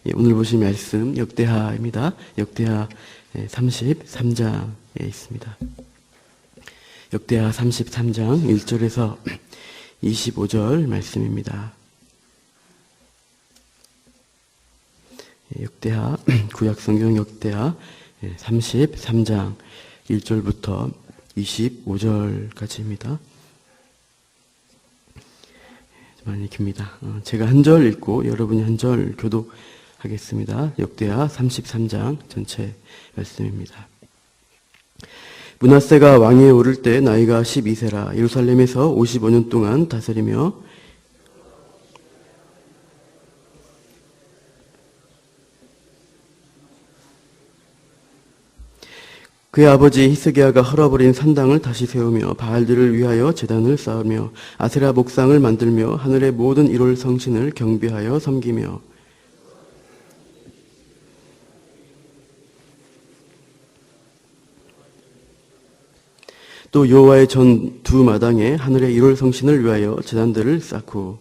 오늘 보실 말씀 역대하입니다. 역대하 33장에 있습니다. 역대하 33장 1절에서 25절 말씀입니다. 역대하 구약성경 역대하 33장 1절부터 25절까지입니다. 많이 깁니다. 제가 한 절 읽고 여러분이 한 절 교독하겠습니다. 역대하 33장 전체 말씀입니다. 므낫세가 왕위에 오를 때 나이가 12세라 예루살렘에서 55년 동안 다스리며 그의 아버지 히스기야가 헐어버린 산당을 다시 세우며 바알들을 위하여 제단을 쌓으며 아세라 목상을 만들며 하늘의 모든 일월 성신을 경배하여 섬기며 또 여호와의 전 두 마당에 하늘의 일월 성신을 위하여 제단들을 쌓고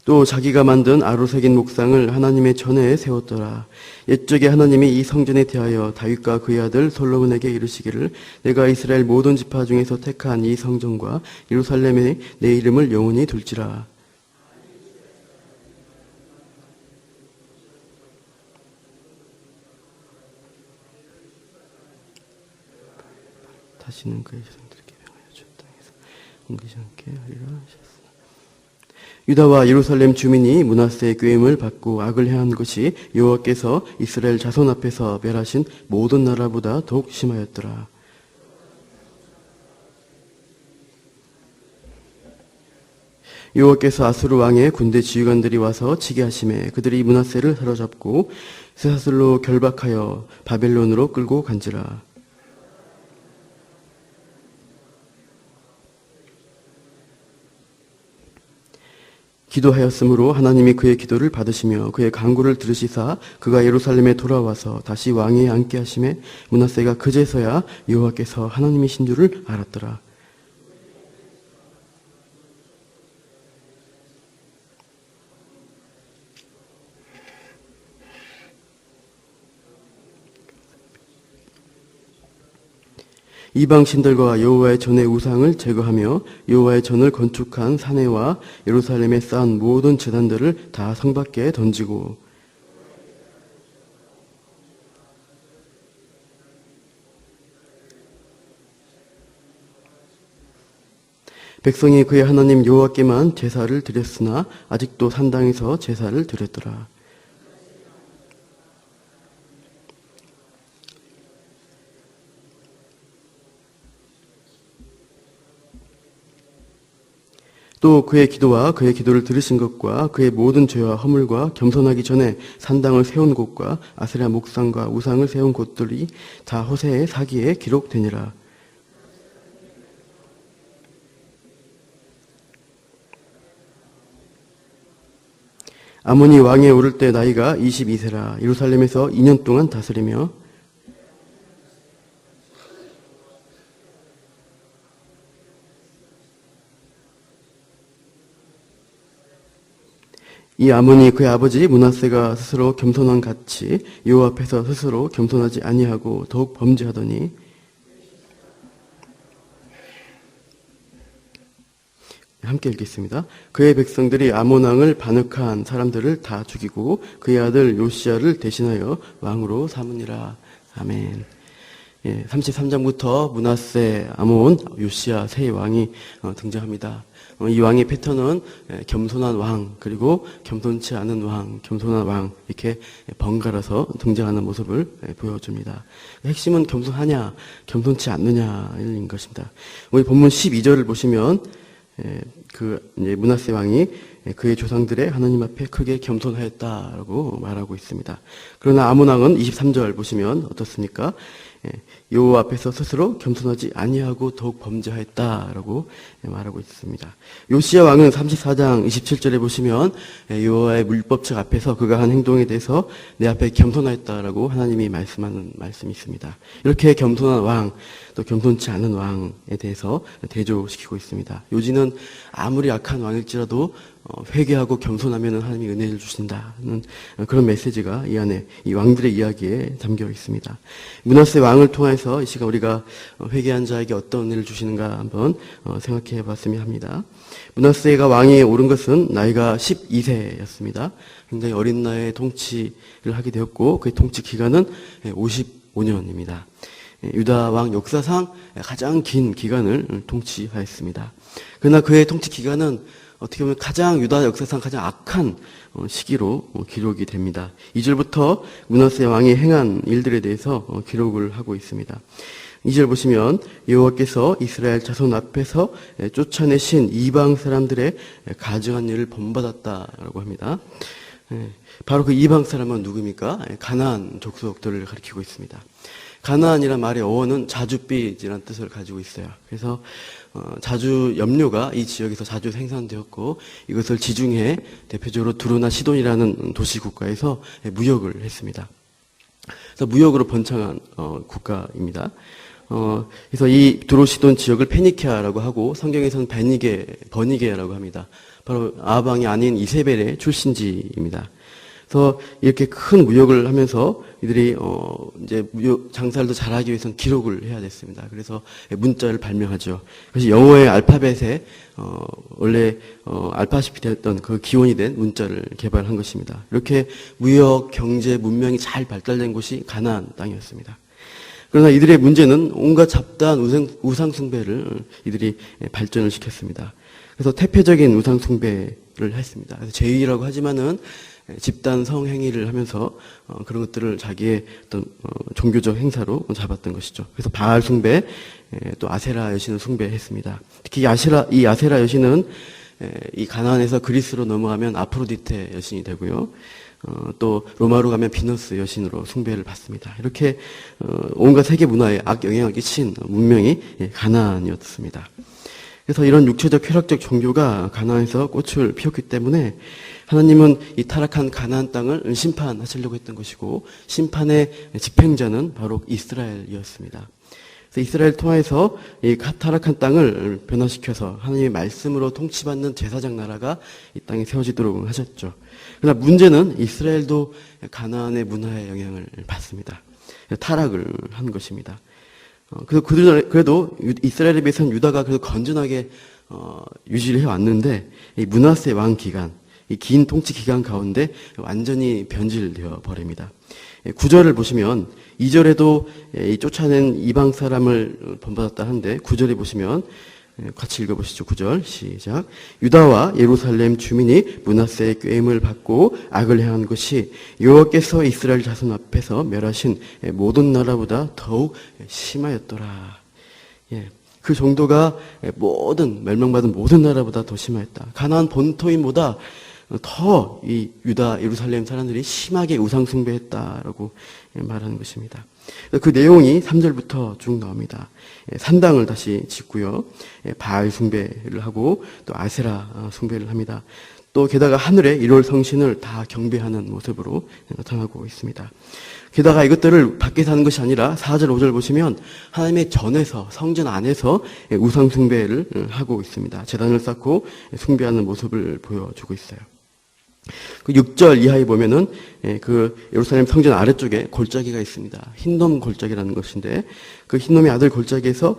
또 자기가 만든 아로 새긴 목상을 하나님의 전에 세웠더라. 옛적에 하나님이 이 성전에 대하여 다윗과 그의 아들 솔로몬에게 이르시기를 내가 이스라엘 모든 지파 중에서 택한 이 성전과 예루살렘에 내 이름을 영원히 둘지라. 다시는 그의 자손들에게 명하여 주 땅에서 옮기지 않게 하리라 하셨으나 유다와 예루살렘 주민이 므낫세의 꾀임을 받고 악을 행한 것이 여호와께서 이스라엘 자손 앞에서 멸하신 모든 나라보다 더욱 심하였더라. 여호와께서 아수르 왕의 군대 지휘관들이 와서 치게 하심에 그들이 므낫세를 사로잡고 쇠사슬로 결박하여 바벨론으로 끌고 간지라. 기도하였으므로 하나님이 그의 기도를 받으시며 그의 간구를 들으시사 그가 예루살렘에 돌아와서 다시 왕위에 앉게 하심에 므낫세가 그제서야 여호와께서 하나님이신 줄을 알았더라. 이방 신들과 여호와의 전의 우상을 제거하며 여호와의 전을 건축한 사내와 예루살렘에 쌓은 모든 제단들을 다 성 밖에 던지고 백성이 그의 하나님 여호와께만 제사를 드렸으나 아직도 산당에서 제사를 드렸더라. 또 그의 기도와 그의 기도를 들으신 것과 그의 모든 죄와 허물과 겸손하기 전에 산당을 세운 곳과 아세라 목상과 우상을 세운 곳들이 다 호세의 사기에 기록되니라. 아몬이 왕위에 오를 때 나이가 22세라 예루살렘에서 2년 동안 다스리며 이 아몬이 그의 아버지 므낫세가 스스로 겸손한 같이 여호와 앞에서 스스로 겸손하지 아니하고 더욱 범죄하더니 함께 읽겠습니다. 그의 백성들이 아몬 왕을 반역한 사람들을 다 죽이고 그의 아들 요시야를 대신하여 왕으로 삼으니라. 아멘. 33장부터 므낫세, 아몬, 요시야 세 왕이 등장합니다. 이 왕의 패턴은 겸손한 왕, 그리고 겸손치 않은 왕, 겸손한 왕 이렇게 번갈아서 등장하는 모습을 보여줍니다. 핵심은 겸손하냐, 겸손치 않느냐인 것입니다. 우리 본문 12절을 보시면 이제 므낫세 왕이 그의 조상들의 하나님 앞에 크게 겸손하였다라고 말하고 있습니다. 그러나 아몬 왕은 23절 보시면 어떻습니까? 여호와 앞에서 스스로 겸손하지 아니하고 더욱 범죄하였다라고 말하고 있습니다. 요시야 왕은 34장 27절에 보시면 여호와의 율법책 앞에서 그가 한 행동에 대해서 내 앞에 겸손하였다라고 하나님이 말씀하는 말씀이 있습니다. 이렇게 겸손한 왕, 또 겸손치 않은 왕에 대해서 대조시키고 있습니다. 요지는 아무리 악한 왕일지라도 회개하고 겸손하면 하나님이 은혜를 주신다는 그런 메시지가 이 안에 이 왕들의 이야기에 담겨 있습니다. 므낫세 왕을 통해서 이 시간 우리가 회개한 자에게 어떤 은혜를 주시는가 한번 생각해 봤으면 합니다. 므낫세가 왕위에 오른 것은 나이가 12세였습니다. 굉장히 어린 나이에 통치를 하게 되었고 그의 통치 기간은 55년입니다. 유다 왕 역사상 가장 긴 기간을 통치하였습니다. 그러나 그의 통치 기간은 어떻게 보면 유다 역사상 가장 악한 시기로 기록이 됩니다. 2절부터 므낫세 왕이 행한 일들에 대해서 기록을 하고 있습니다. 2절 보시면 여호와께서 이스라엘 자손 앞에서 쫓아내신 이방 사람들의 가증한 일을 본받았다라고 합니다. 바로 그 이방 사람은 누구입니까? 가나안 족속들을 가리키고 있습니다. 가나안이란 말의 어원은 자줏빛이라는 뜻을 가지고 있어요. 그래서 자주 염료가 이 지역에서 자주 생산되었고 이것을 지중해 대표적으로 두로나 시돈이라는 도시 국가에서 무역을 했습니다. 그래서 무역으로 번창한 국가입니다. 그래서 이 두로 시돈 지역을 페니키아라고 하고 성경에서는 버니게라고 합니다. 바로 아방이 아닌 이세벨의 출신지입니다. 그래서 이렇게 큰 무역을 하면서 이들이 이제 무역 장사를 잘하기 위해서는 기록을 해야 됐습니다. 그래서 문자를 발명하죠. 그래서 영어의 알파벳에 원래 알파시피 되었던 그 기원이 된 문자를 개발한 것입니다. 이렇게 무역, 경제, 문명이 잘 발달된 곳이 가나안 땅이었습니다. 그러나 이들의 문제는 온갖 잡다한 우상 숭배를 이들이 발전을 시켰습니다. 그래서 태폐적인 우상 숭배를 했습니다. 그래서 제의라고 하지만은 집단 성행위를 하면서 그런 것들을 자기의 어떤 종교적 행사로 잡았던 것이죠. 그래서 바알 숭배, 또 아세라 여신을 숭배했습니다. 특히 이 아세라 여신은 이 가나안에서 그리스로 넘어가면 아프로디테 여신이 되고요. 또 로마로 가면 비너스 여신으로 숭배를 받습니다. 이렇게 온갖 세계 문화에 악영향을 끼친 문명이 가나안이었습니다. 그래서 이런 육체적 쾌락적 종교가 가나안에서 꽃을 피웠기 때문에 하나님은 이 타락한 가나안 땅을 심판하시려고 했던 것이고 심판의 집행자는 바로 이스라엘이었습니다. 그래서 이스라엘 통해서 이 타락한 땅을 변화시켜서 하나님의 말씀으로 통치받는 제사장 나라가 이 땅에 세워지도록 하셨죠. 그러나 문제는 이스라엘도 가나안의 문화의 영향을 받습니다. 타락을 한 것입니다. 그래도 이스라엘에 비해서는 유다가 그래도 건전하게 유지를 해왔는데 이 므낫세 왕 기간, 이 긴 통치 기간 가운데 완전히 변질되어 버립니다. 9절을 보시면 2절에도 이 쫓아낸 이방 사람을 본받았다 하는데 9절에 보시면 같이 읽어보시죠. 9절 시작. 유다와 예루살렘 주민이 므낫세의 꾀임을 받고 악을 행한 것이 여호와께서 이스라엘 자손 앞에서 멸하신 모든 나라보다 더욱 심하였더라. 그 정도가 멸망받은 모든 나라보다 더 심하였다. 가나안 본토인보다 더 이 유다 예루살렘 사람들이 심하게 우상 숭배했다라고 말하는 것입니다. 그 내용이 3절부터 쭉 나옵니다. 산당을 다시 짓고요. 바알 숭배를 하고 또 아세라 숭배를 합니다. 또 게다가 하늘의 1월 성신을 다 경배하는 모습으로 나타나고 있습니다. 게다가 이것들을 밖에서 하는 것이 아니라 4절, 5절 보시면 하나님의 전에서 성전 안에서 우상 숭배를 하고 있습니다. 제단을 쌓고 숭배하는 모습을 보여주고 있어요. 그 6절 이하에 보면은 그 예루살렘 성전 아래쪽에 골짜기가 있습니다. 흰놈 골짜기라는 것인데 그 흰놈의 아들 골짜기에서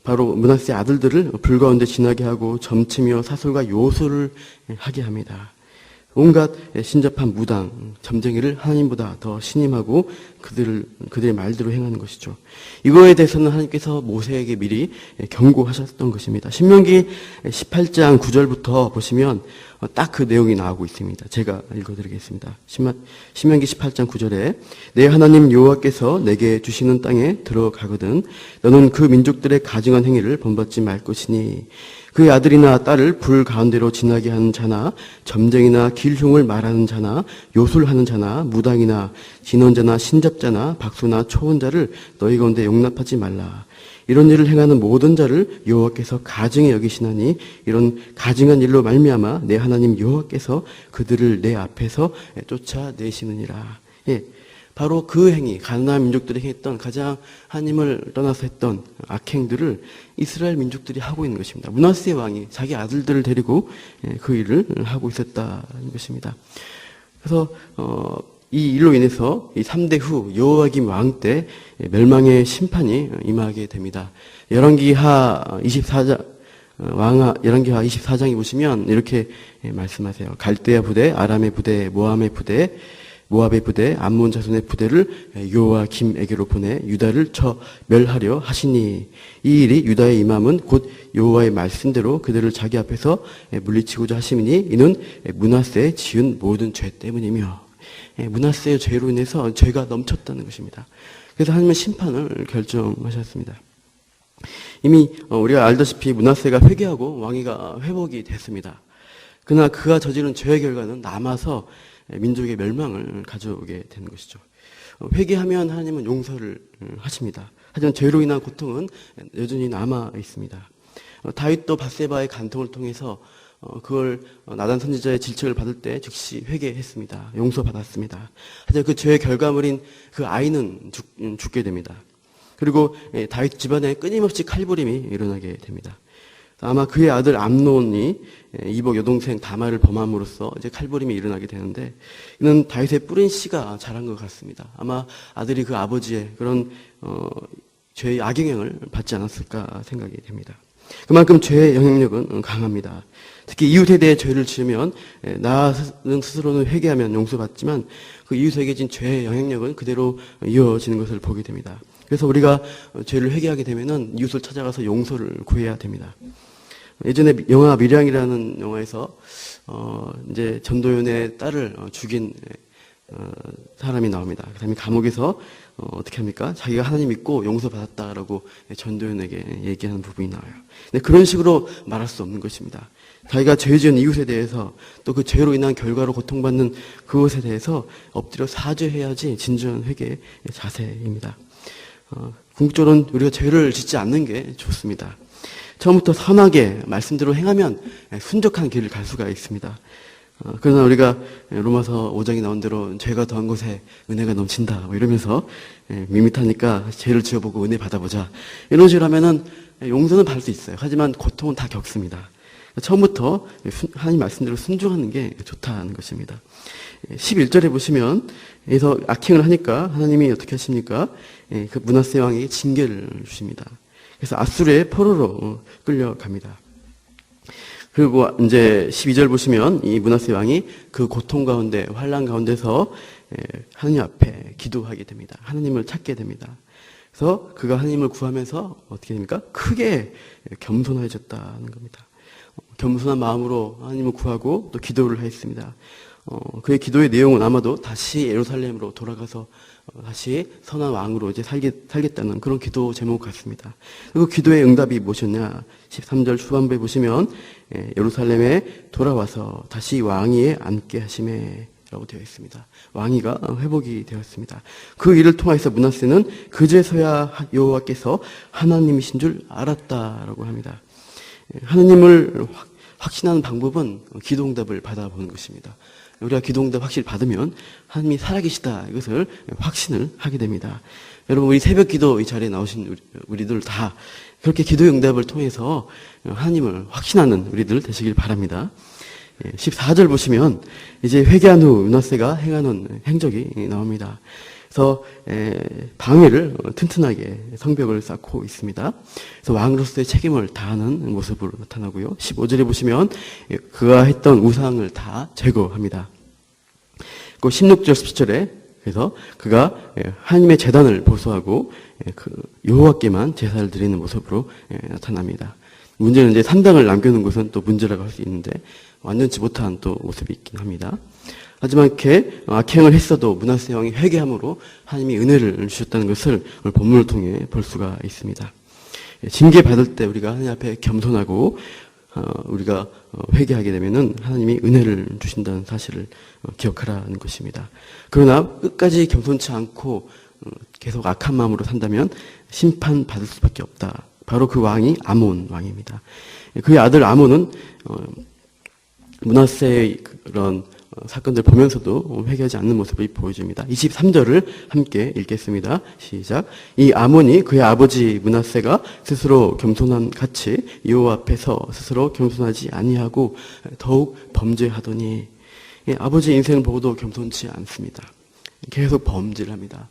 바로 므낫세 아들들을 불 가운데 지나게 하고 점치며 사슬과 요술을 하게 합니다. 온갖 신접한 무당, 점쟁이를 하나님보다 더 신임하고 그들의 말대로 행하는 것이죠. 이거에 대해서는 하나님께서 모세에게 미리 경고하셨던 것입니다. 신명기 18장 9절부터 보시면 딱 그 내용이 나오고 있습니다. 제가 읽어드리겠습니다. 신명기 18장 9절에 내 하나님 여호와께서 내게 주시는 땅에 들어가거든 너는 그 민족들의 가증한 행위를 본받지 말 것이니 그의 아들이나 딸을 불 가운데로 지나게 하는 자나 점쟁이나 길흉을 말하는 자나 요술하는 자나 무당이나 진언자나 신잡자나 박수나 초혼자를 너희 가운데 용납하지 말라. 이런 일을 행하는 모든 자를 여호와께서 가증히 여기시나니 이런 가증한 일로 말미암아 내 하나님 여호와께서 그들을 내 앞에서 쫓아내시느니라. 예, 바로 그 행위, 가나안 민족들이 행했던 가장 하나님을 떠나서 했던 악행들을 이스라엘 민족들이 하고 있는 것입니다. 므낫세 왕이 자기 아들들을 데리고 그 일을 하고 있었다는 것입니다. 그래서 이 일로 인해서 이 3대 후 여호야김 왕 때 멸망의 심판이 임하게 됩니다. 열왕기하 24장 열왕기하 24장에 보시면 이렇게 말씀하세요. 갈대아 부대, 아람의 부대, 모압의 부대, 암몬 자손의 부대를 여호야김에게로 보내 유다를 쳐 멸하려 하시니 이 일이 유다의 임함은 곧 여호와의 말씀대로 그들을 자기 앞에서 물리치고자 하심이니 이는 므낫세에 지은 모든 죄 때문이며 므낫세의 죄로 인해서 죄가 넘쳤다는 것입니다. 그래서 하나님은 심판을 결정하셨습니다. 이미 우리가 알다시피 므낫세가 회개하고 왕위가 회복이 됐습니다. 그러나 그가 저지른 죄의 결과는 남아서 민족의 멸망을 가져오게 되는 것이죠. 회개하면 하나님은 용서를 하십니다. 하지만 죄로 인한 고통은 여전히 남아 있습니다. 다윗도 밧세바의 간통을 통해서 그걸 나단 선지자의 질책을 받을 때 즉시 회개했습니다. 용서받았습니다. 하지만 그 죄의 결과물인 그 아이는 죽게 됩니다. 그리고 다윗 집안에 끊임없이 칼부림이 일어나게 됩니다. 아마 그의 아들 암논이 이복 여동생 다말을 범함으로써 이제 칼부림이 일어나게 되는데 이는 다윗의 뿌린 씨가 자란 것 같습니다. 아마 아들이 그 아버지의 그런 죄의 악영향을 받지 않았을까 생각이 됩니다. 그만큼 죄의 영향력은 강합니다. 특히 이웃에 대해 죄를 지으면 나는 스스로는 회개하면 용서받지만 그 이웃에게 진 죄의 영향력은 그대로 이어지는 것을 보게 됩니다. 그래서 우리가 죄를 회개하게 되면은 이웃을 찾아가서 용서를 구해야 됩니다. 예전에 영화 밀양이라는 영화에서 이제 전도연의 딸을 죽인 사람이 나옵니다. 그 사람이 감옥에서 어떻게 합니까? 자기가 하나님 믿고 용서받았다라고 전도연에게 얘기하는 부분이 나와요. 근데 그런 식으로 말할 수 없는 것입니다. 자기가 죄 지은 이웃에 대해서 또 그 죄로 인한 결과로 고통받는 그것에 대해서 엎드려 사죄해야지 진정한 회개의 자세입니다. 궁극적으로는 우리가 죄를 짓지 않는 게 좋습니다. 처음부터 선하게 말씀대로 행하면 순적한 길을 갈 수가 있습니다. 그러나 우리가 로마서 5장에 나온 대로 죄가 더한 곳에 은혜가 넘친다 뭐 이러면서 밋밋하니까 죄를 지어보고 은혜 받아보자 이런 식으로 하면은 용서는 받을 수 있어요. 하지만 고통은 다 겪습니다. 처음부터 하나님 말씀대로 순종하는 게 좋다는 것입니다. 11절에 보시면 여기서 악행을 하니까 하나님이 어떻게 하십니까? 그 므낫세 왕에게 징계를 주십니다. 그래서 아수르의 포로로 끌려갑니다. 그리고 이제 12절 보시면 이 므낫세 왕이 그 고통 가운데 환난 가운데서 하나님 앞에 기도하게 됩니다. 하나님을 찾게 됩니다. 그래서 그가 하나님을 구하면서 어떻게 됩니까? 크게 겸손해졌다는 겁니다. 겸손한 마음으로 하나님을 구하고 또 기도를 했습니다. 그의 기도의 내용은 아마도 다시 예루살렘으로 돌아가서 다시 선한 왕으로 이제 살겠다는 그런 기도 제목 같습니다. 그리고 기도의 응답이 무엇이었냐? 13절 후반부에 보시면 예루살렘에 돌아와서 다시 왕위에 앉게 하심에 라고 되어 있습니다. 왕위가 회복이 되었습니다. 그 일을 통해서 므낫세는 그제서야 여호와께서 하나님이신 줄 알았다라고 합니다. 하나님을 확신하는 방법은 기도응답을 받아보는 것입니다. 우리가 기도응답 확실히 받으면 하나님이 살아계시다 이것을 확신을 하게 됩니다. 여러분 우리 새벽기도 이 자리에 나오신 우리들 다 그렇게 기도의 응답을 통해서 하나님을 확신하는 우리들 되시길 바랍니다. 14절 보시면 이제 회개한 후 므낫세가 행하는 행적이 나옵니다. 그래서 방해를 튼튼하게 성벽을 쌓고 있습니다. 그래서 왕으로서의 책임을 다하는 모습으로 나타나고요. 15절에 보시면 그가 했던 우상을 다 제거합니다. 그 16절 17절에 그래서 그가 하나님의 제단을 보수하고 그 여호와께만 제사를 드리는 모습으로 나타납니다. 문제는 이제 산당을 남겨놓은 것은 또 문제라고 할 수 있는데 완전치 못한 또 모습이 있긴 합니다. 하지만 이렇게 악행을 했어도 므낫세 왕이 회개함으로 하나님이 은혜를 주셨다는 것을 오늘 본문을 통해 볼 수가 있습니다. 징계 받을 때 우리가 하나님 앞에 겸손하고 우리가 회개하게 되면은 하나님이 은혜를 주신다는 사실을 기억하라는 것입니다. 그러나 끝까지 겸손치 않고 계속 악한 마음으로 산다면 심판받을 수밖에 없다. 바로 그 왕이 아몬 왕입니다. 그의 아들 아몬은 므낫세의 그런 사건들 보면서도 회개하지 않는 모습을 보여줍니다. 23절을 함께 읽겠습니다. 시작. 이 아몬이 그의 아버지 므낫세가 스스로 겸손한 같이 여호와 앞에서 스스로 겸손하지 아니하고 더욱 범죄하더니, 아버지 인생을 보고도 겸손치 않습니다. 계속 범죄를 합니다.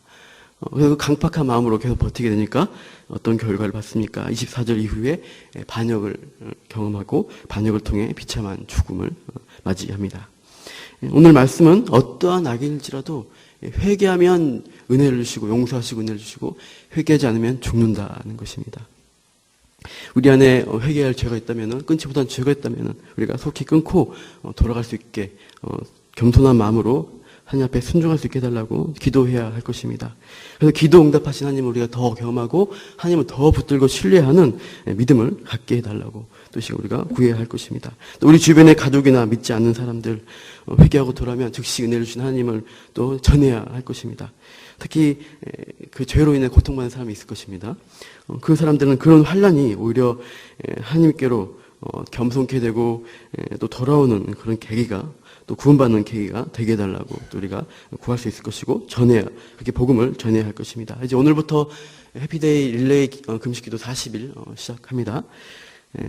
그래서 강팍한 마음으로 계속 버티게 되니까 어떤 결과를 받습니까? 24절 이후에 반역을 경험하고 반역을 통해 비참한 죽음을 맞이합니다. 오늘 말씀은 어떠한 악일지라도 회개하면 은혜를 주시고 용서하시고 은혜를 주시고 회개하지 않으면 죽는다는 것입니다. 우리 안에 회개할 죄가 있다면, 끊지 못한 죄가 있다면 우리가 속히 끊고 돌아갈 수 있게 겸손한 마음으로 하나님 앞에 순종할 수 있게 해달라고 기도해야 할 것입니다. 그래서 기도 응답하신 하나님을 우리가 더 경험하고 하나님을 더 붙들고 신뢰하는 믿음을 갖게 해달라고 또 우리가 구해야 할 것입니다. 또 우리 주변의 가족이나 믿지 않는 사람들 회개하고 돌아오면 즉시 은혜를 주신 하나님을 또 전해야 할 것입니다. 특히 그 죄로 인해 고통받는 사람이 있을 것입니다. 그 사람들은 그런 환난이 오히려 하나님께로 겸손케 되고 또 돌아오는 그런 계기가, 또 구원받는 계기가 되게 해달라고 또 우리가 구할 수 있을 것이고 전해야, 그렇게 복음을 전해야 할 것입니다. 이제 오늘부터 해피데이 릴레이 금식기도 40일 시작합니다.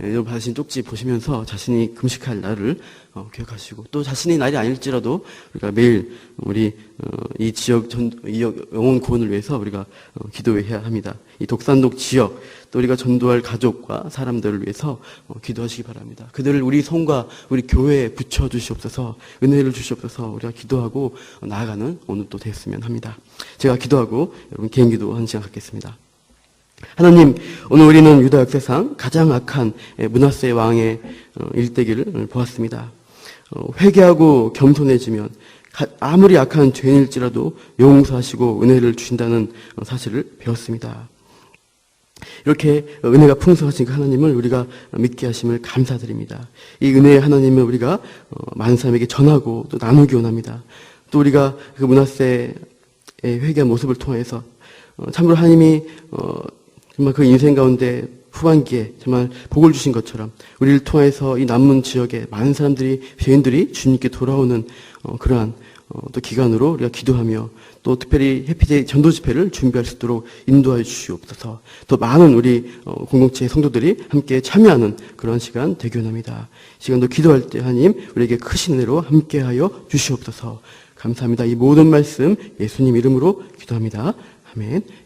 여러분 받으신 쪽지 보시면서 자신이 금식할 날을 기억하시고, 또 자신의 날이 아닐지라도 우리가 매일 우리 이 지역 이 영혼 구원을 위해서 우리가 기도해야 합니다. 이 독산독 지역, 또 우리가 전도할 가족과 사람들을 위해서 기도하시기 바랍니다. 그들을 우리 성과 우리 교회에 붙여 주시옵소서, 은혜를 주시옵소서. 우리가 기도하고 나아가는 오늘 또 됐으면 합니다. 제가 기도하고 여러분 개인 기도 한 시간 갖겠습니다. 하나님, 오늘 우리는 유다 역사상 가장 악한 므낫세 왕의 일대기를 보았습니다. 회개하고 겸손해지면 아무리 악한 죄인일지라도 용서하시고 은혜를 주신다는 사실을 배웠습니다. 이렇게 은혜가 풍성하신 그 하나님을 우리가 믿게 하심을 감사드립니다. 이 은혜의 하나님을 우리가 많은 사람에게 전하고 또 나누기 원합니다. 또 우리가 그 므낫세의 회개한 모습을 통해서 참으로 하나님이 정말 그 인생 가운데 후반기에 정말 복을 주신 것처럼 우리를 통해서 이 남문 지역에 많은 사람들이, 죄인들이 주님께 돌아오는 그러한 또 기간으로 우리가 기도하며, 또 특별히 해피데이 전도 집회를 준비할 수 있도록 인도하여 주시옵소서. 더 많은 우리 공동체 성도들이 함께 참여하는 그런 시간 되기 원합니다. 이 시간도 기도할 때 하나님 우리에게 크신 은혜로 함께하여 주시옵소서. 감사합니다. 이 모든 말씀 예수님 이름으로 기도합니다. 아멘.